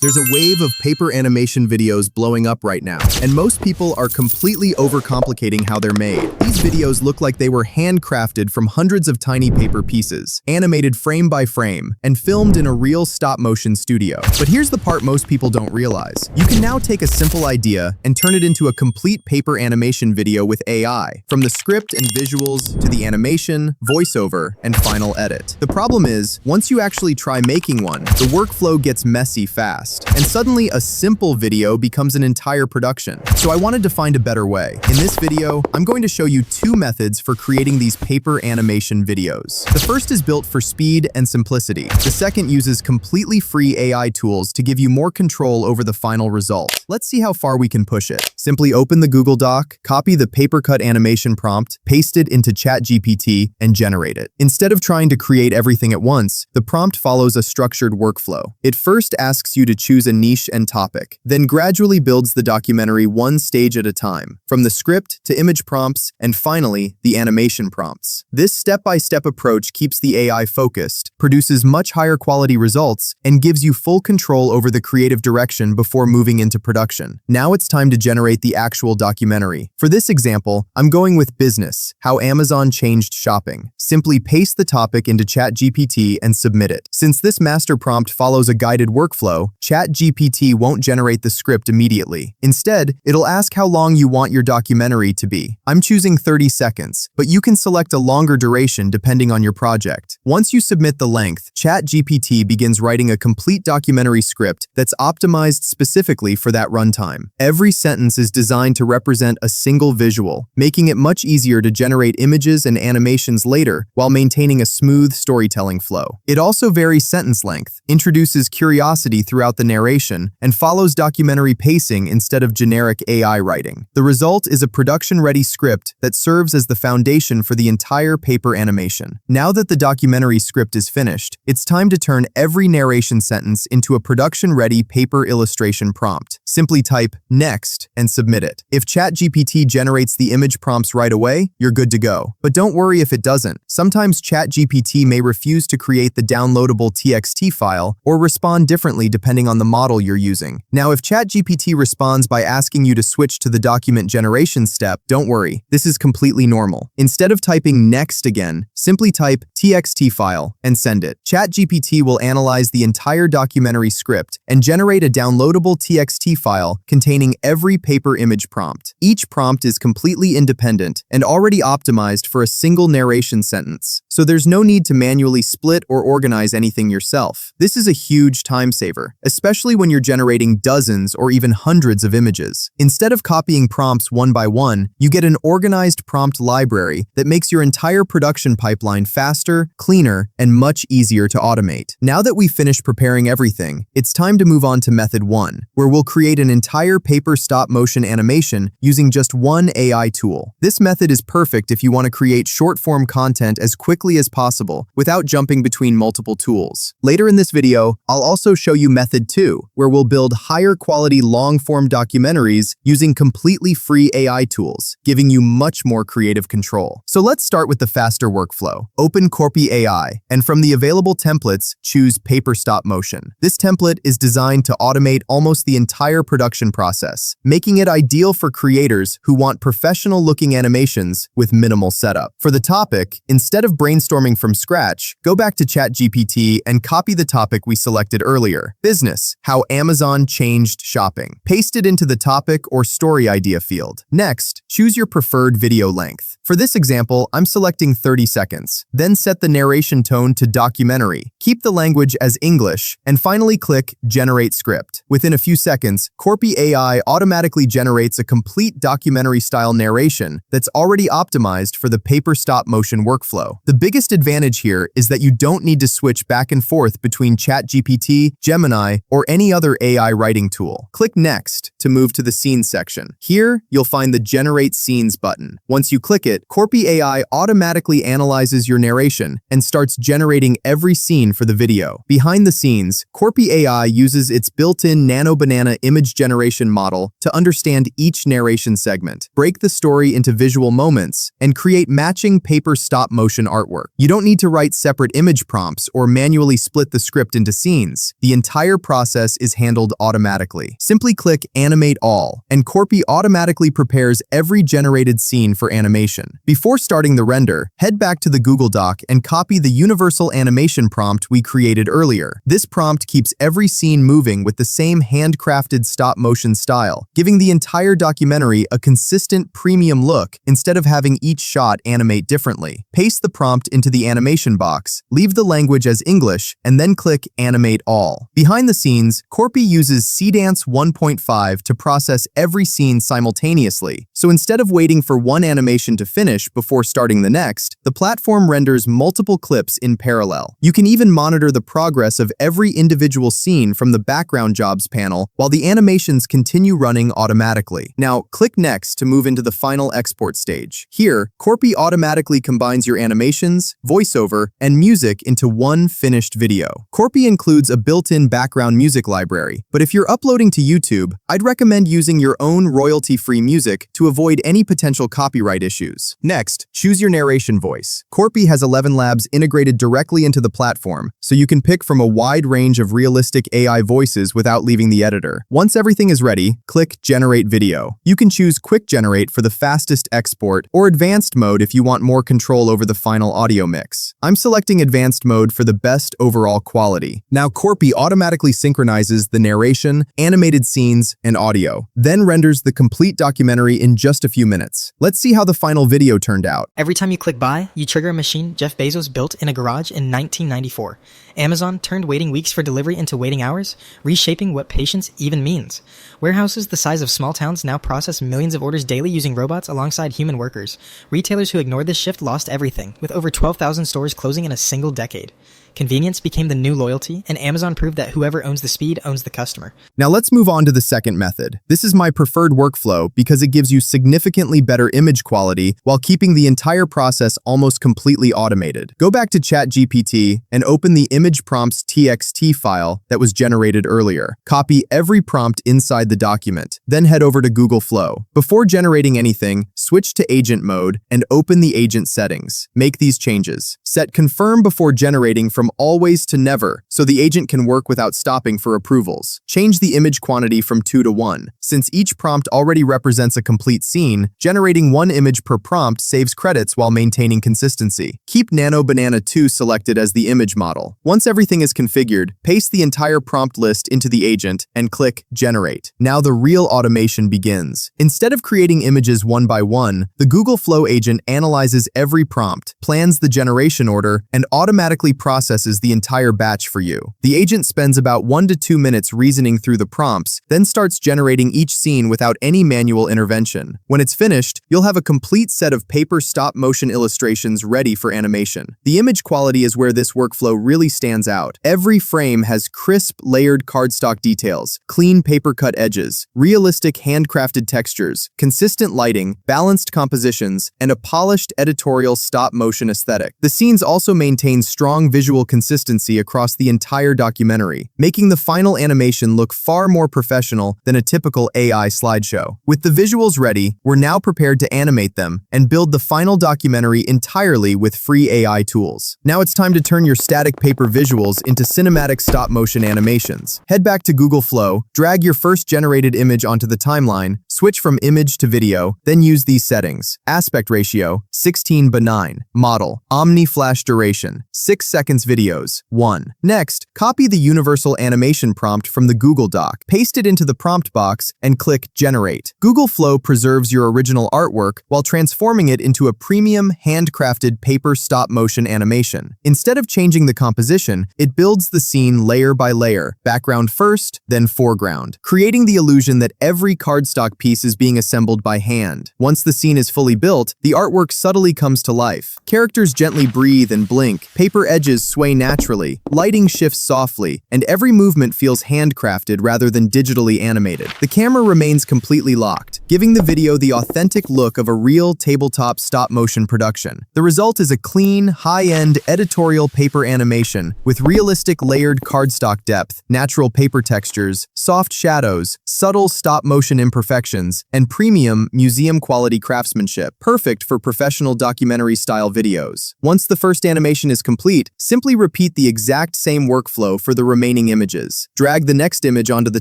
There's a wave of paper animation videos blowing up right now, and most people are completely overcomplicating how they're made. These videos look like they were handcrafted from hundreds of tiny paper pieces, animated frame by frame, and filmed in a real stop-motion studio. But here's the part most people don't realize. You can now take a simple idea and turn it into a complete paper animation video with AI, from the script and visuals to the animation, voiceover, and final edit. The problem is, once you actually try making one, the workflow gets messy fast. And suddenly a simple video becomes an entire production. So I wanted to find a better way. In this video, I'm going to show you two methods for creating these paper animation videos. The first is built for speed and simplicity. The second uses completely free AI tools to give you more control over the final result. Let's see how far we can push it. Simply open the Google Doc, copy the paper cut animation prompt, paste it into ChatGPT, and generate it. Instead of trying to create everything at once, the prompt follows a structured workflow. It first asks you to choose a niche and topic, then gradually builds the documentary one stage at a time, from the script to image prompts, and finally, the animation prompts. This step-by-step approach keeps the AI focused, produces much higher quality results, and gives you full control over the creative direction before moving into production. Now it's time to generate the actual documentary. For this example, I'm going with business, how Amazon changed shopping. Simply paste the topic into ChatGPT and submit it. Since this master prompt follows a guided workflow, ChatGPT won't generate the script immediately. Instead, it'll ask how long you want your documentary to be. I'm choosing 30 seconds, but you can select a longer duration depending on your project. Once you submit the length, ChatGPT begins writing a complete documentary script that's optimized specifically for that runtime. Every sentence is designed to represent a single visual, making it much easier to generate images and animations later while maintaining a smooth storytelling flow. It also varies sentence length, introduces curiosity throughout the narration, and follows documentary pacing instead of generic AI writing. The result is a production-ready script that serves as the foundation for the entire paper animation. Now that the documentary script is finished, it's time to turn every narration sentence into a production-ready paper illustration prompt. Simply type "next" and submit it. If ChatGPT generates the image prompts right away, you're good to go. But don't worry if it doesn't. Sometimes ChatGPT may refuse to create the downloadable TXT file or respond differently depending on the model you're using. Now, if ChatGPT responds by asking you to switch to the document generation step, don't worry, this is completely normal. Instead of typing "next" again, simply type "TXT file" and send it. ChatGPT will analyze the entire documentary script and generate a downloadable TXT file containing every paper image prompt. Each prompt is completely independent and already optimized for a single narration sentence, so there's no need to manually split or organize anything yourself. This is a huge time saver, especially when you're generating dozens or even hundreds of images. Instead of copying prompts one by one, you get an organized prompt library that makes your entire production pipeline faster, cleaner, and much easier to automate. Now that we've finished preparing everything, it's time to move on to method 1, where we'll create an entire paper stop-motion animation using just one AI tool. This method is perfect if you want to create short-form content as quickly as possible without jumping between multiple tools. Later in this video, I'll also show you method 2, where we'll build higher quality long-form documentaries using completely free AI tools, giving you much more creative control. So let's start with the faster workflow. Open Corpy AI, and from the available templates, choose Paper Stop Motion. This template is designed to automate almost the entire production process, making it ideal for creators who want professional-looking animations with minimal setup. For the topic, instead of brainstorming from scratch, go back to ChatGPT and copy the topic we selected earlier, business, how Amazon changed shopping. Paste it into the topic or story idea field. Next, choose your preferred video length. For this example, I'm selecting 30 seconds. Then set the narration tone to documentary. Keep the language as English, and finally click Generate Script. Within a few seconds, Corpy AI automatically generates a complete documentary-style narration that's already optimized for the paper stop-motion workflow. The biggest advantage here is that you don't need to switch back and forth between ChatGPT, Gemini, or any other AI writing tool. Click Next to move to the Scenes section. Here, you'll find the Generate Scenes button. Once you click it, Corpy AI automatically analyzes your narration and starts generating every scene for the video. Behind the scenes, Corpy AI uses its built-in Nano Banana image generation model to understand each narration segment, break the story into visual moments, and create matching paper stop-motion artwork. You don't need to write separate image prompts or manually split the script into scenes. The entire process is handled automatically. Simply click Animate All, and Corpy automatically prepares every generated scene for animation. Before starting the render, head back to the Google Doc and copy the universal animation prompt we created earlier. This prompt keeps every scene moving with the same handcrafted stop-motion style, giving the entire documentary a consistent premium look instead of having each shot animate differently. Paste the prompt into the animation box, leave the language as English, and then click Animate All. Behind the scenes, Corpy uses Cdance 1.5 to process every scene simultaneously. So instead of waiting for one animation to finish before starting the next, the platform renders multiple clips in parallel. You can even monitor the progress of every individual scene from the Background Jobs panel while the animations continue running automatically. Now, click Next to move into the final export stage. Here, Corpy automatically combines your animations, voiceover, and music into one finished video. Corpy includes a built-in background music library, but if you're uploading to YouTube, I'd recommend using your own royalty-free music to avoid any potential copyright issues. Next, choose your narration voice. Corpy has 11 Labs integrated directly into the platform, so you can pick from a wide range of realistic AI voices without leaving the editor. Once everything is ready, click Generate Video. You can choose Quick Generate for the fastest export or Advanced mode if you want more control over the final audio mix. I'm selecting Advanced mode for the best overall quality. Now Corpy automatically synchronizes the narration, animated scenes, and audio, then renders the complete documentary in just a few minutes. Let's see how the final video turned out. Every time you click buy, you trigger a machine Jeff Bezos built in a garage in 1994. Amazon turned waiting weeks for delivery into waiting hours, reshaping what patience even means. Warehouses the size of small towns now process millions of orders daily using robots alongside human workers. Retailers who ignored this shift lost everything, with over 12,000 stores closing in a single decade. Convenience became the new loyalty, and Amazon proved that whoever owns the speed owns the customer. Now let's move on to the second method. This is my preferred workflow because it gives you significantly better image quality while keeping the entire process almost completely automated. Go back to ChatGPT and open the image prompts TXT file that was generated earlier. Copy every prompt inside the document, then head over to Google Flow. Before generating anything, switch to agent mode and open the agent settings. Make these changes. Set confirm before generating from always to never, so the agent can work without stopping for approvals. Change the image quantity from 2 to 1. Since each prompt already represents a complete scene, generating one image per prompt saves credits while maintaining consistency. Keep Nano Banana 2 selected as the image model. Once everything is configured, paste the entire prompt list into the agent and click Generate. Now the real automation begins. Instead of creating images one by one, the Google Flow agent analyzes every prompt, plans the generation order, and automatically processes the entire batch for you. The agent spends about 1 to 2 minutes reasoning through the prompts, then starts generating each scene without any manual intervention. When it's finished, you'll have a complete set of paper stop-motion illustrations ready for animation. The image quality is where this workflow really stands out. Every frame has crisp, layered cardstock details, clean paper-cut edges, realistic handcrafted textures, consistent lighting, balanced compositions, and a polished editorial stop-motion aesthetic. The scenes also maintain strong visual consistency across the entire documentary, making the final animation look far more professional than a typical AI slideshow. With the visuals ready, we're now prepared to animate them and build the final documentary entirely with free AI tools. Now it's time to turn your static paper visuals into cinematic stop-motion animations. Head back to Google Flow, drag your first generated image onto the timeline, switch from image to video, then use these settings. Aspect ratio, 16:9. Model, Omni Flash Duration, 6 seconds videos, 1. Next, copy the universal animation prompt from the Google Doc, paste it into the prompt box, and click Generate. Google Flow preserves your original artwork while transforming it into a premium, handcrafted paper stop-motion animation. Instead of changing the composition, it builds the scene layer by layer, background first, then foreground, creating the illusion that every cardstock piece is being assembled by hand. Once the scene is fully built, the artwork subtly comes to life. Characters gently breathe and blink, paper edges sway naturally, lighting shifts softly, and every movement feels handcrafted rather than digitally animated. The camera remains completely locked, giving the video the authentic look of a real tabletop stop-motion production. The result is a clean, high-end editorial paper animation with realistic layered cardstock depth, natural paper textures, soft shadows, subtle stop-motion imperfections, and premium, museum-quality craftsmanship, perfect for professional documentary-style videos. Once the first animation is complete, simply repeat the exact same workflow for the remaining images. Drag the next image onto the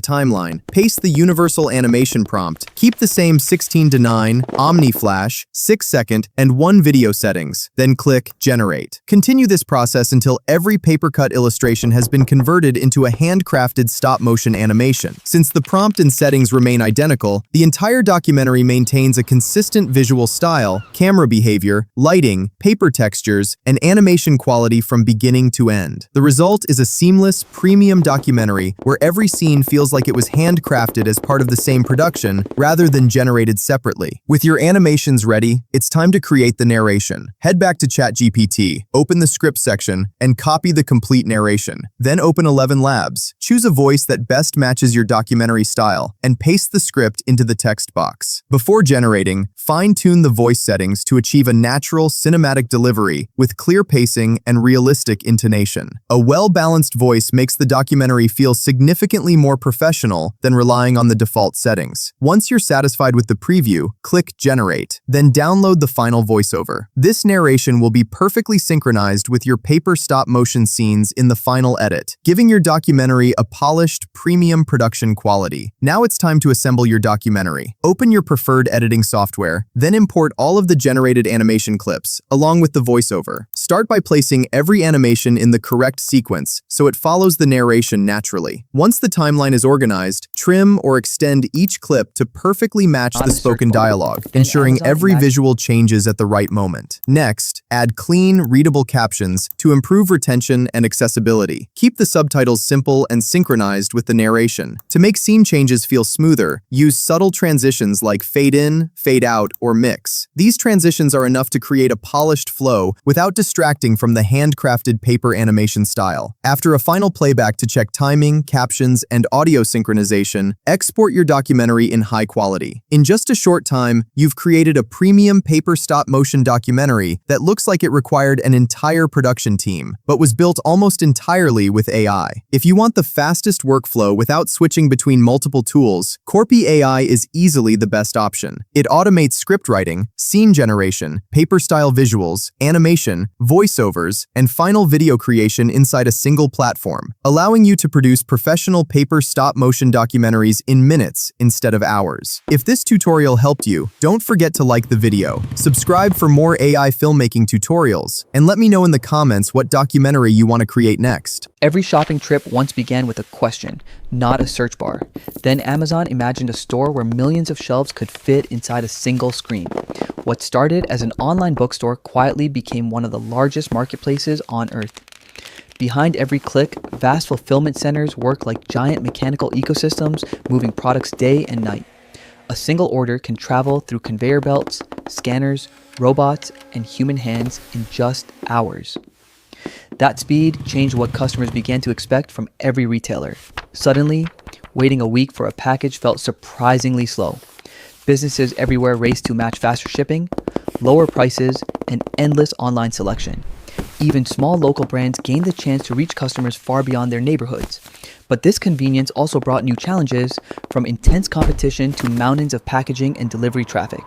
timeline, paste the universal animation prompt, keep the same 16:9, OmniFlash, 6-second, and 1 video settings, then click Generate. Continue this process until every paper-cut illustration has been converted into a handcrafted stop-motion animation. Since the prompt and settings remain identical, the entire documentary maintains a consistent visual style, camera behavior, lighting, paper textures, and animation quality from beginning to end. The result is a seamless, premium documentary where every scene feels like it was handcrafted as part of the same production rather than generated separately. With your animations ready, it's time to create the narration. Head back to ChatGPT, open the script section, and copy the complete narration. Then open 11 Labs. Choose a voice that best matches your documentary style, and paste the script into the text box. Before generating, fine-tune the voice settings to achieve a natural, cinematic delivery with clear pacing and realistic intonation. A well-balanced voice makes the documentary feel significantly more professional than relying on the default settings. Once you're satisfied with the preview, click Generate, then download the final voiceover. This narration will be perfectly synchronized with your paper stop-motion scenes in the final edit, giving your documentary a polished, premium production quality. Now it's time to assemble your documentary. Open your preferred editing software, then import all of the generated animation clips, along with the voiceover. Start by placing every animation in the correct sequence so it follows the narration naturally. Once the timeline is organized, trim or extend each clip to perfectly match the spoken dialogue, ensuring every visual changes at the right moment. Next, add clean, readable captions to improve retention and accessibility. Keep the subtitles simple and synchronized with the narration. To make scene changes feel smoother, use subtle transitions like fade in, fade out, or mix. These transitions are enough to create a polished flow without distracting from the handcrafted paper animation style. After a final playback to check timing, captions, and audio synchronization, export your documentary in high quality. In just a short time, you've created a premium paper stop-motion documentary that looks like it required an entire production team, but was built almost entirely with AI. If you want the fastest workflow without switching between multiple tools, Corpy AI is easily the best option. It automates script writing, scene generation, paper-style visuals, animation, voiceovers, and final video creation inside a single platform, allowing you to produce professional paper stop-motion documentaries in minutes instead of hours. If this tutorial helped you, don't forget to like the video, subscribe for more AI filmmaking tutorials, and let me know in the comments what documentary you want to create next. Every shopping trip once began with a question, not a search bar. Then Amazon imagined a store where millions of shelves could fit inside a single screen. What started as an online bookstore quietly became one of the largest marketplaces on earth. Behind every click, vast fulfillment centers work like giant mechanical ecosystems, moving products day and night. A single order can travel through conveyor belts, scanners, robots, and human hands in just hours. That speed changed what customers began to expect from every retailer. Suddenly, waiting a week for a package felt surprisingly slow. Businesses everywhere raced to match faster shipping, lower prices, and endless online selection. Even small local brands gained the chance to reach customers far beyond their neighborhoods. But this convenience also brought new challenges, from intense competition to mountains of packaging and delivery traffic.